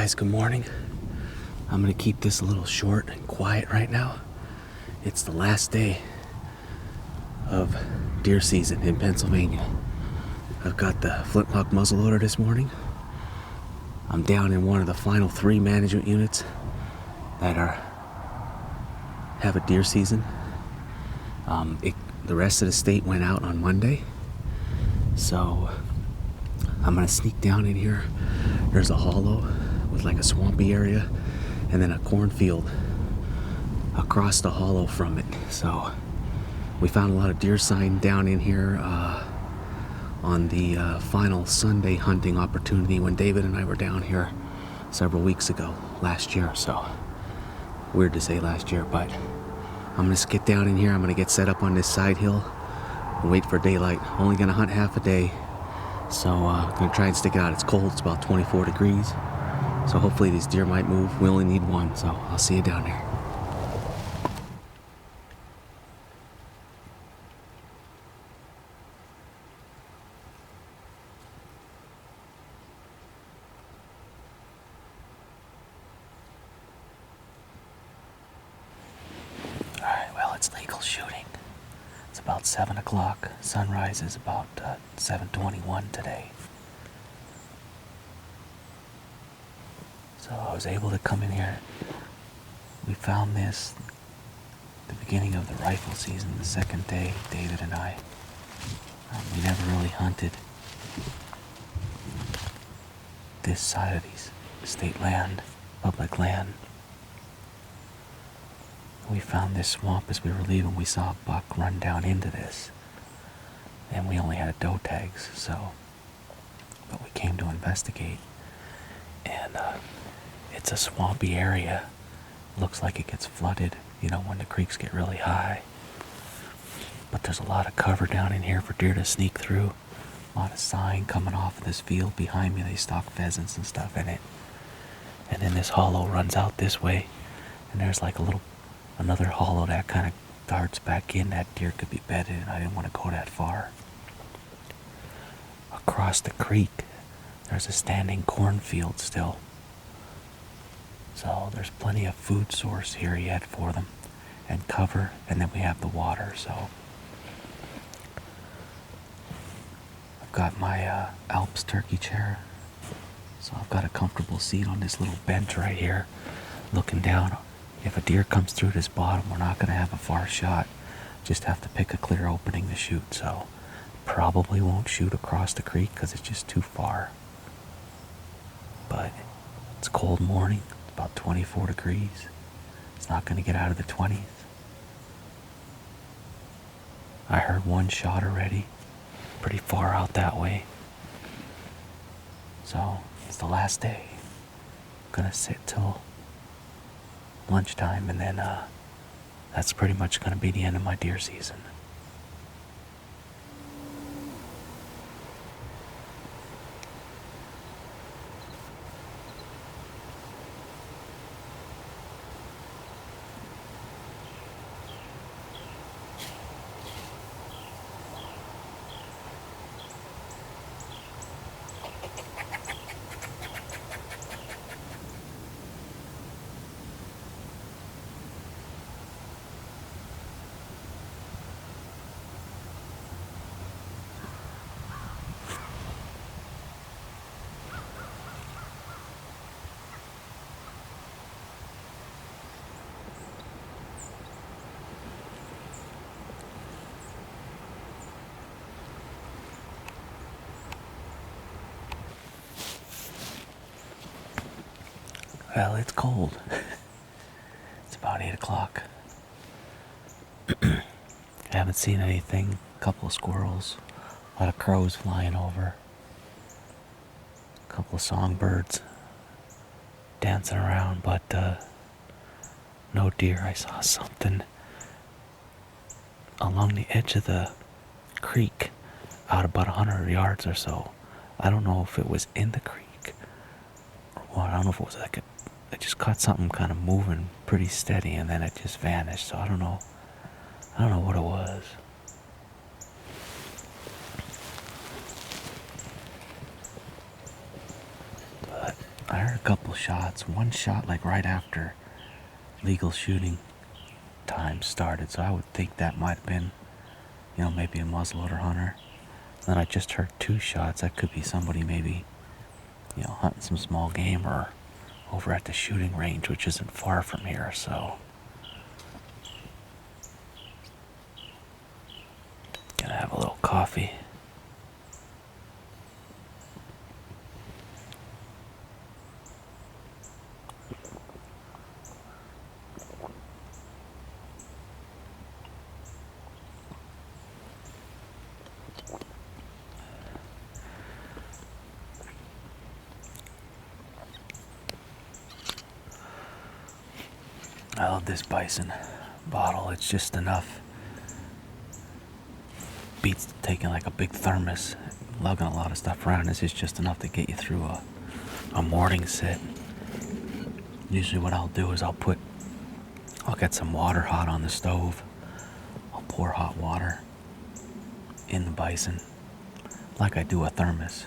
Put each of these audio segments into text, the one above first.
guys, good morning. I'm gonna keep this a little short and quiet right now. It's the last day of deer season in Pennsylvania. I've got the Flintlock muzzleloader this morning. I'm down in one of the final 3 management units that have a deer season. The rest of the state went out on Monday, so I'm gonna sneak down in here. There's a hollow with like a swampy area and then a cornfield across the hollow from it. So we found a lot of deer sign down in here on the final Sunday hunting opportunity when David and I were down here several weeks ago, last year. So weird to say last year, but I'm gonna get down in here. I'm gonna get set up on this side hill and wait for daylight. Only gonna hunt half a day, so I'm gonna try and stick it out. It's cold, it's about 24 degrees, so hopefully these deer might move. We only need one, so I'll see you down there. Alright, well, it's legal shooting. It's about 7 o'clock. Sunrise is about 7:21 today. So I was able to come in here. We found this at the beginning of the rifle season, the second day, David and I. We never really hunted this side of these state land, public land. We found this swamp as we were leaving. We saw a buck run down into this, and we only had doe tags, but we came to investigate, and it's a swampy area. Looks like it gets flooded, when the creeks get really high. But there's a lot of cover down in here for deer to sneak through. A lot of sign coming off of this field behind me. They stalk pheasants and stuff in it. And then this hollow runs out this way, and there's like another hollow that kind of darts back in. That deer could be bedded, and I didn't want to go that far. Across the creek, there's a standing cornfield still. So there's plenty of food source here yet for them, and cover, and then we have the water. So I've got my Alps turkey chair, so I've got a comfortable seat on this little bench right here, looking down. If a deer comes through this bottom, we're not going to have a far shot. Just have to pick a clear opening to shoot. So probably won't shoot across the creek because it's just too far. But it's a cold morning, about 24 degrees. It's not going to get out of the 20s. I heard one shot already, pretty far out that way. So it's the last day. I'm going to sit till lunchtime, and then that's pretty much going to be the end of my deer season. Well, it's cold. It's about 8 o'clock. I haven't seen anything. A couple of squirrels, a lot of crows flying over, a couple of songbirds dancing around, but no deer. I saw something along the edge of the creek, out about 100 yards or so. I don't know if it was in the creek or what. I don't know if it was I just caught something kind of moving pretty steady, and then it just vanished. So I don't know what it was. But I heard a couple shots. One shot like right after legal shooting time started, so I would think that might have been, maybe a muzzleloader hunter. Then I just heard 2 shots. That could be somebody maybe, hunting some small game or over at the shooting range, which isn't far from here, so. Gonna have a little coffee. I love this bison bottle. It's just enough. Beats taking like a big thermos, lugging a lot of stuff around. This is just enough to get you through a morning sit. Usually what I'll do is I'll get some water hot on the stove. I'll pour hot water in the bison like I do a thermos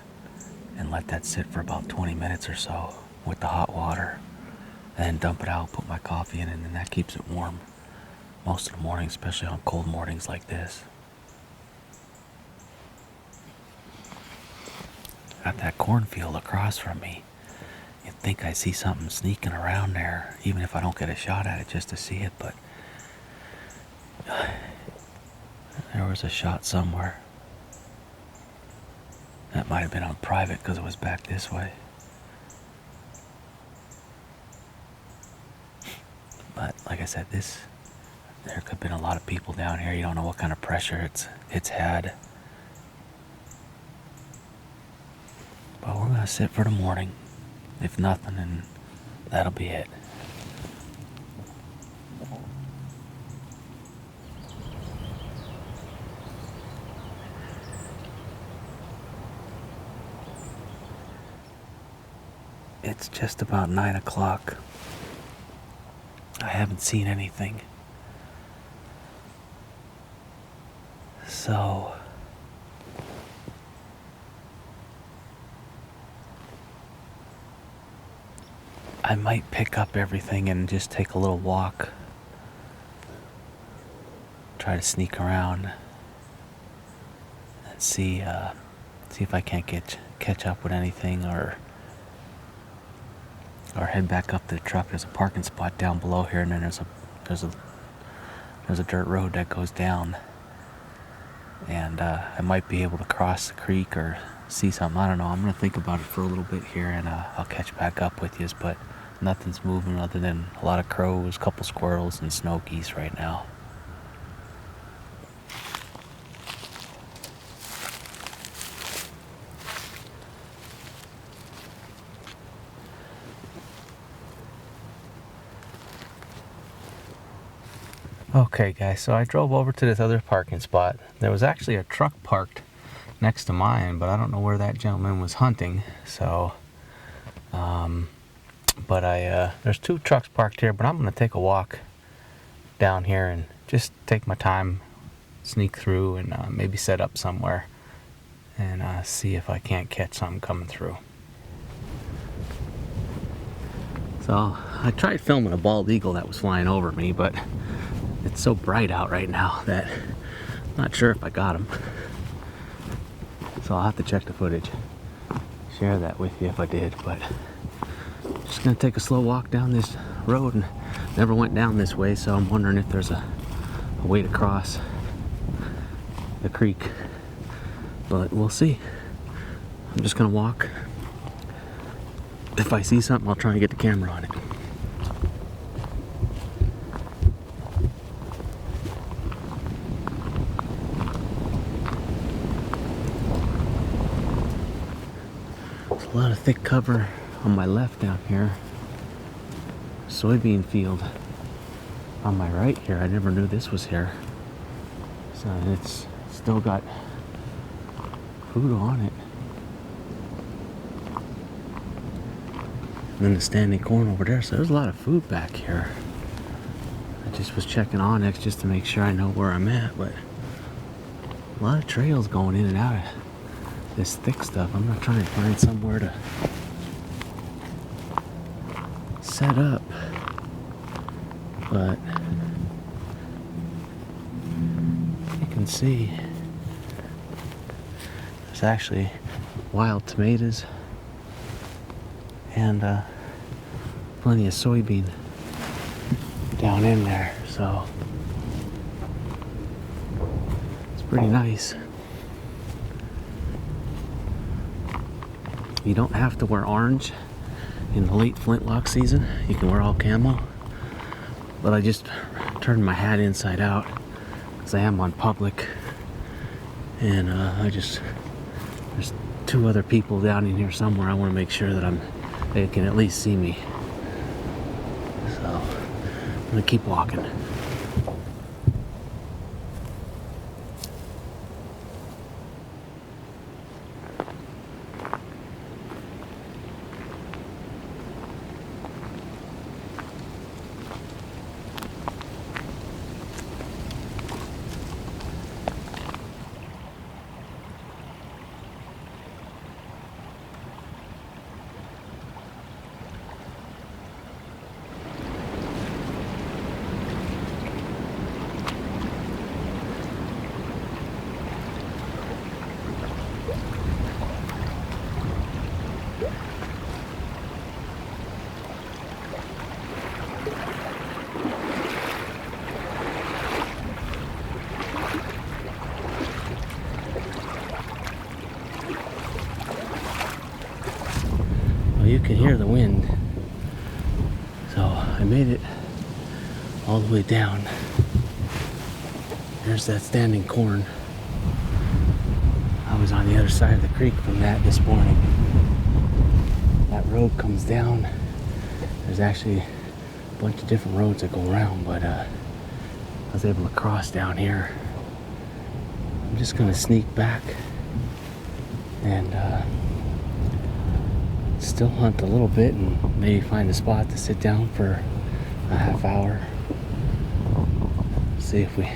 and let that sit for about 20 minutes or so with the hot water. And then dump it out, put my coffee in it, and that keeps it warm most of the morning, especially on cold mornings like this. Got that cornfield across from me. You'd think I see something sneaking around there, even if I don't get a shot at it just to see it, but there was a shot somewhere. That might have been on private because it was back this way. But like I said, there could have been a lot of people down here. You don't know what kind of pressure it's had. But we're gonna sit for the morning. If nothing, then that'll be it. It's just about 9 o'clock. I haven't seen anything. So I might pick up everything and just take a little walk. Try to sneak around and see if I can't catch up with anything or head back up to the truck. There's a parking spot down below here, and then there's a dirt road that goes down, and I might be able to cross the creek or see something. I don't know. I'm gonna think about it for a little bit here, and I'll catch back up with you. But nothing's moving other than a lot of crows, a couple squirrels, and snow geese right now. Okay guys, so I drove over to this other parking spot. There was actually a truck parked next to mine, but I don't know where that gentleman was hunting. So, there's 2 trucks parked here, but I'm gonna take a walk down here and just take my time, sneak through, and maybe set up somewhere and see if I can't catch something coming through. So I tried filming a bald eagle that was flying over me, but it's so bright out right now that I'm not sure if I got him. So I'll have to check the footage, share that with you if I did. But just gonna take a slow walk down this road, and never went down this way, so I'm wondering if there's a way to cross the creek, but we'll see. I'm just gonna walk. If I see something, I'll try and get the camera on it. A lot of thick cover on my left down here. Soybean field on my right here. I never knew this was here. So it's still got food on it. And then the standing corn over there. So there's a lot of food back here. I just was checking Onyx just to make sure I know where I'm at, but a lot of trails going in and out of this thick stuff. I'm gonna try and find somewhere to set up, but you can see there's actually wild tomatoes and plenty of soybean down in there, so it's pretty nice. You don't have to wear orange in the late Flintlock season. You can wear all camo, but I just turned my hat inside out because I am on public, and there's 2 other people down in here somewhere. I want to make sure that they can at least see me, so I'm gonna keep walking. You can hear the wind, so I made it all the way down. There's that standing corn. I was on the other side of the creek from that this morning. That road comes down. There's actually a bunch of different roads that go around, but I was able to cross down here. I'm just gonna sneak back and still hunt a little bit and maybe find a spot to sit down for a half hour. See if we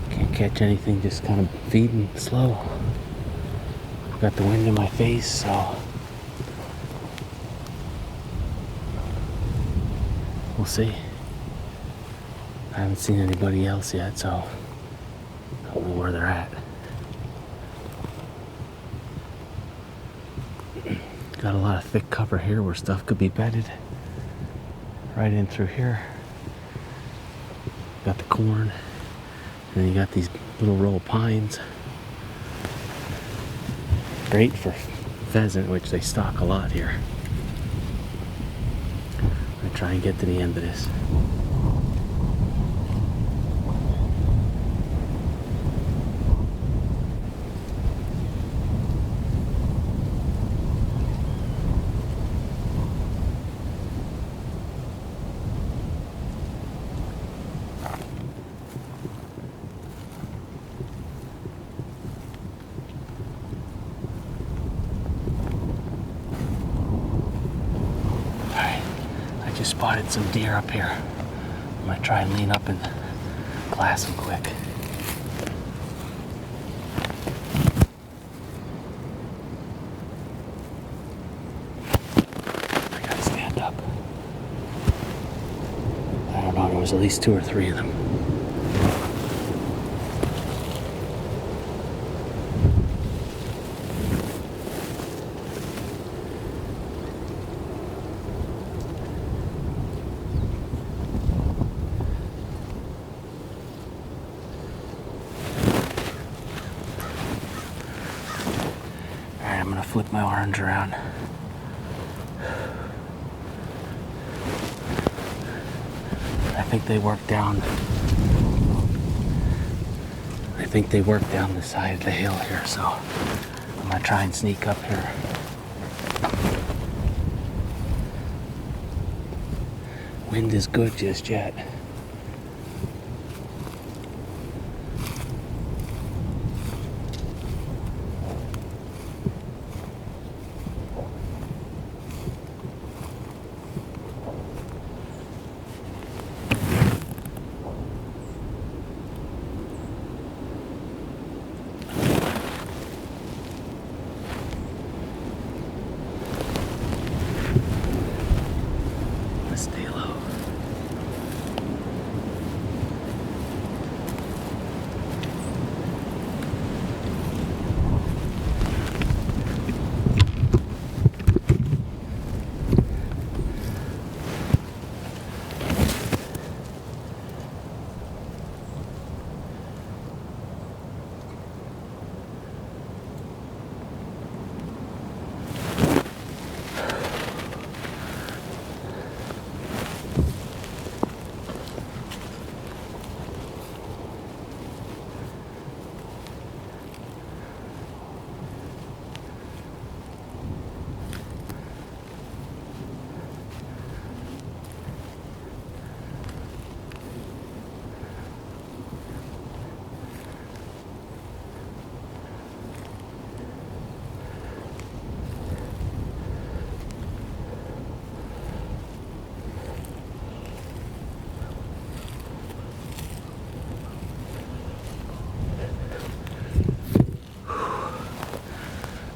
can't catch anything, just kind of feeding slow. Got the wind in my face, so we'll see. I haven't seen anybody else yet, so I don't know where they're at. Got a lot of thick cover here where stuff could be bedded. Right in through here. Got the corn. And then you got these little row of pines. Great for pheasant, which they stock a lot here. I'm gonna try and get to the end of this. Just spotted some deer up here. I'm gonna try and lean up and glass them quick. I gotta stand up. I don't know, there was at least 2 or 3 of them. I'm gonna flip my orange around. I think they work down. I think they work down the side of the hill here, so I'm gonna try and sneak up here. Wind is good just yet.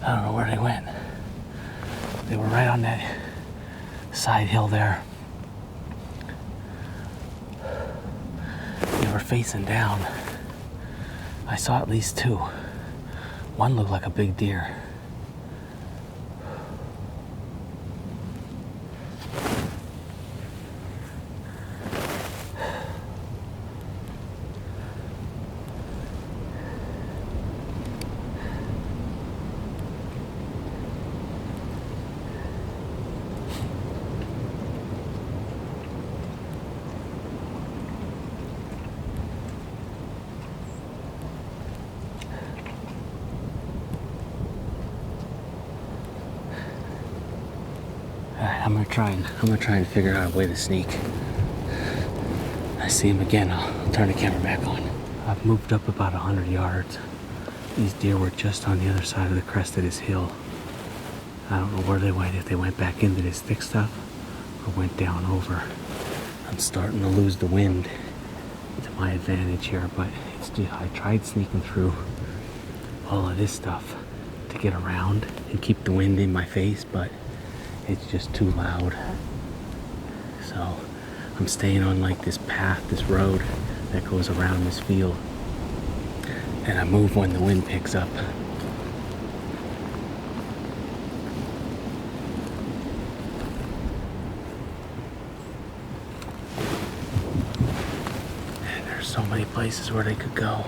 I don't know where they went. They were right on that side hill there. They were facing down. I saw at least two. One looked like a big deer. I'm gonna try and figure out a way to sneak. I see him again, I'll turn the camera back on. I've moved up about 100 yards. These deer were just on the other side of the crest of this hill. I don't know where they went, if they went back into this thick stuff or went down over. I'm starting to lose the wind to my advantage here, but it's just, I tried sneaking through all of this stuff to get around and keep the wind in my face, but it's just too loud. So I'm staying on like this path, this road that goes around this field. And I move when the wind picks up. And there's so many places where they could go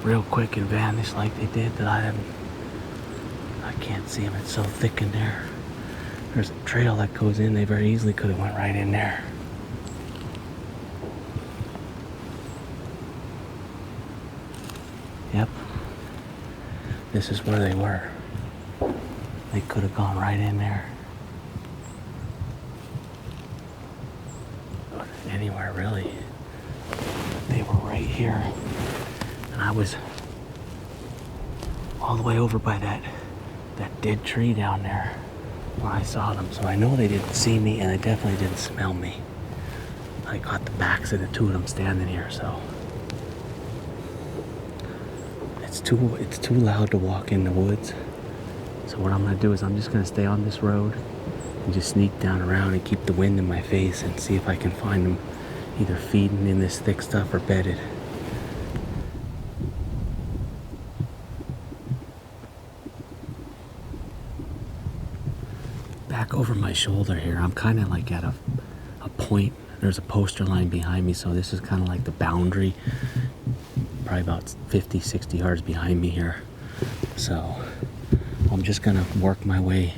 real quick and vanish like they did that I can't see them. It's so thick in there. There's a trail that goes in. They very easily could have went right in there. Yep. This is where they were. They could have gone right in there. Or anywhere really. They were right here. And I was all the way over by that dead tree down there when I saw them. So I know they didn't see me and they definitely didn't smell me. I got the backs of the two of them standing here, so it's too loud to walk in the woods. So what I'm gonna do is I'm just gonna stay on this road and just sneak down around and keep the wind in my face and see if I can find them either feeding in this thick stuff or bedded. Back over my shoulder here, I'm kind of like at a point. There's a poster line behind me, so this is kind of like the boundary, probably about 50, 60 yards behind me here. So I'm just gonna work my way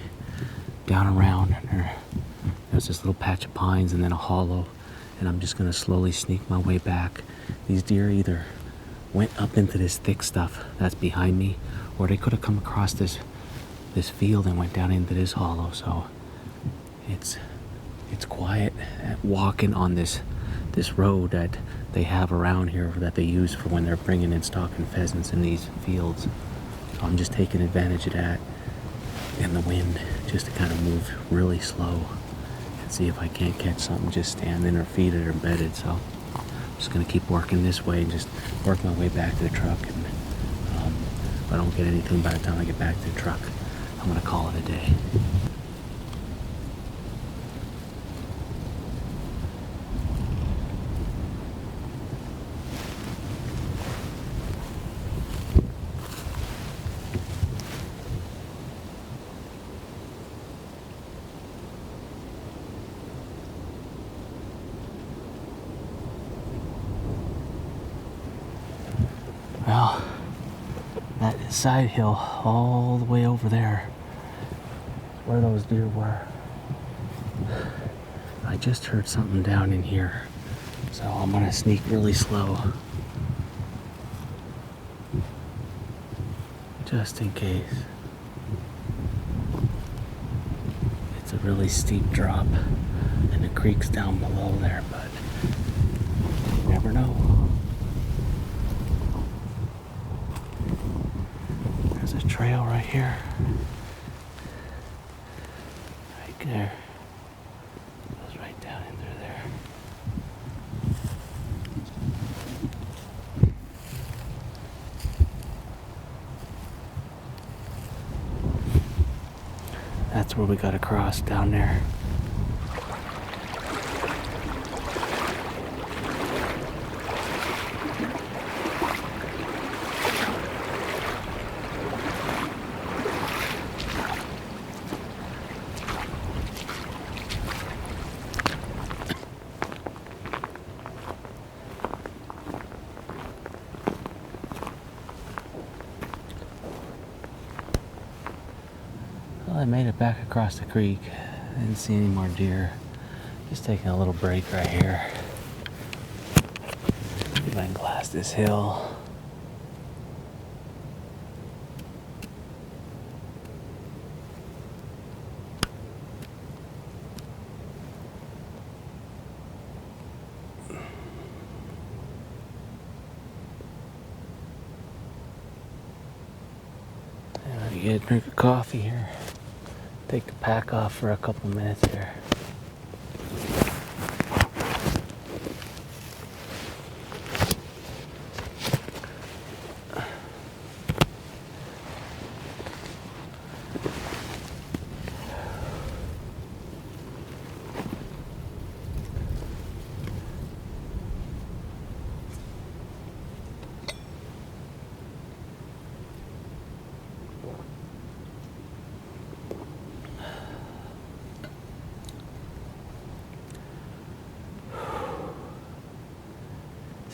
down around. There's this little patch of pines and then a hollow, and I'm just gonna slowly sneak my way back. These deer either went up into this thick stuff that's behind me, or they could have come across this field and went down into this hollow. So it's quiet walking on this road that they have around here that they use for when they're bringing in stalking pheasants in these fields. So I'm just taking advantage of that and the wind just to kind of move really slow and see if I can't catch something just standing or feeded or bedded. So I'm just gonna keep working this way and just work my way back to the truck. And if I don't get anything by the time I get back to the truck, I'm gonna call it a day. Well, that side hill all the way over there, where those deer were. I just heard something down in here, so I'm gonna sneak really slow, just in case. It's a really steep drop, and the creek's down below there, but you never know. There's a trail right here. Right there. Goes right down in through there. That's where we got to cross down there. I made it back across the creek. I didn't see any more deer. Just taking a little break right here. See if I can glass this hill. Let me get a drink of coffee here. Take the pack off for a couple minutes here.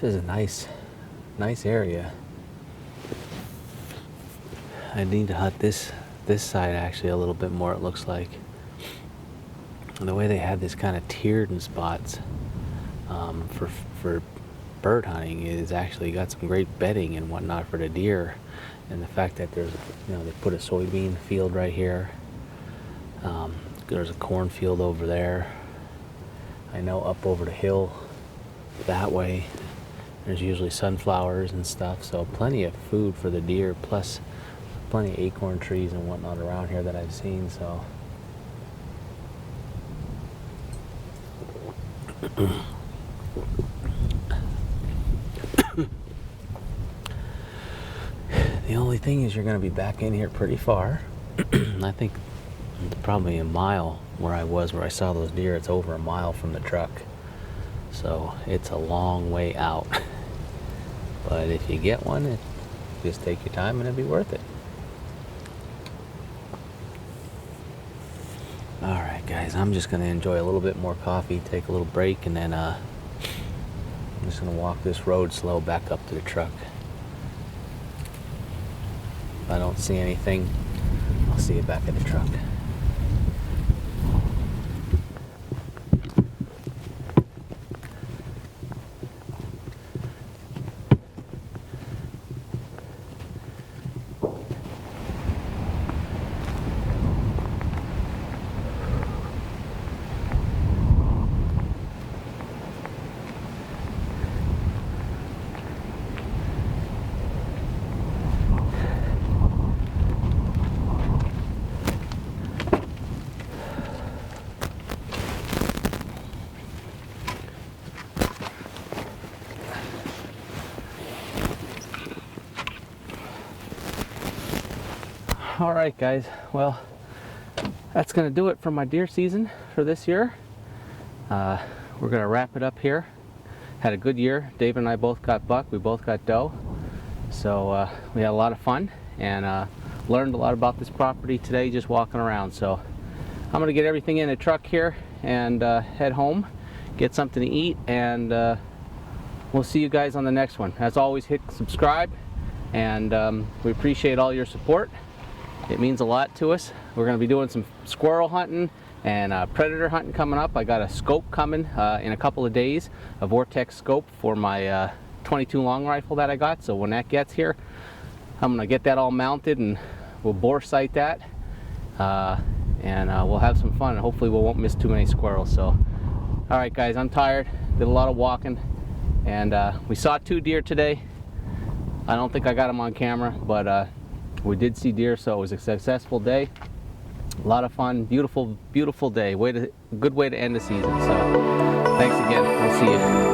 This is a nice area. I need to hunt this side actually a little bit more, it looks like. And the way they had this kind of tiered in spots for bird hunting is actually got some great bedding and whatnot for the deer. And the fact that there's, they put a soybean field right here. There's a cornfield over there. I know up over the hill that way there's usually sunflowers and stuff, so plenty of food for the deer, plus plenty of acorn trees and whatnot around here that I've seen. So the only thing is you're going to be back in here pretty far. I think probably a mile where I saw those deer. It's over a mile from the truck, so it's a long way out. But if you get one, just take your time and it'll be worth it. Alright guys, I'm just going to enjoy a little bit more coffee, take a little break, and then I'm just going to walk this road slow back up to the truck. If I don't see anything, I'll see you back at the truck. All right guys, well, that's gonna do it for my deer season for this year. We're gonna wrap it up here. Had a good year. David and I both got buck, we both got doe, so we had a lot of fun and learned a lot about this property today just walking around. So I'm gonna get everything in the truck here and head home, get something to eat, and we'll see you guys on the next one. As always, hit subscribe, and we appreciate all your support. It means a lot to us. We're going to be doing some squirrel hunting and predator hunting coming up. I got a scope coming in a couple of days, a Vortex scope for my 22 long rifle that I got. So when that gets here, I'm going to get that all mounted and we'll bore sight that, and we'll have some fun, and hopefully we won't miss too many squirrels. So all right guys, I'm tired, did a lot of walking, and we saw 2 deer today. I don't think I got them on camera, but we did see deer, so it was a successful day. A lot of fun, beautiful, beautiful day. Good way to end the season. So thanks again. We'll see you.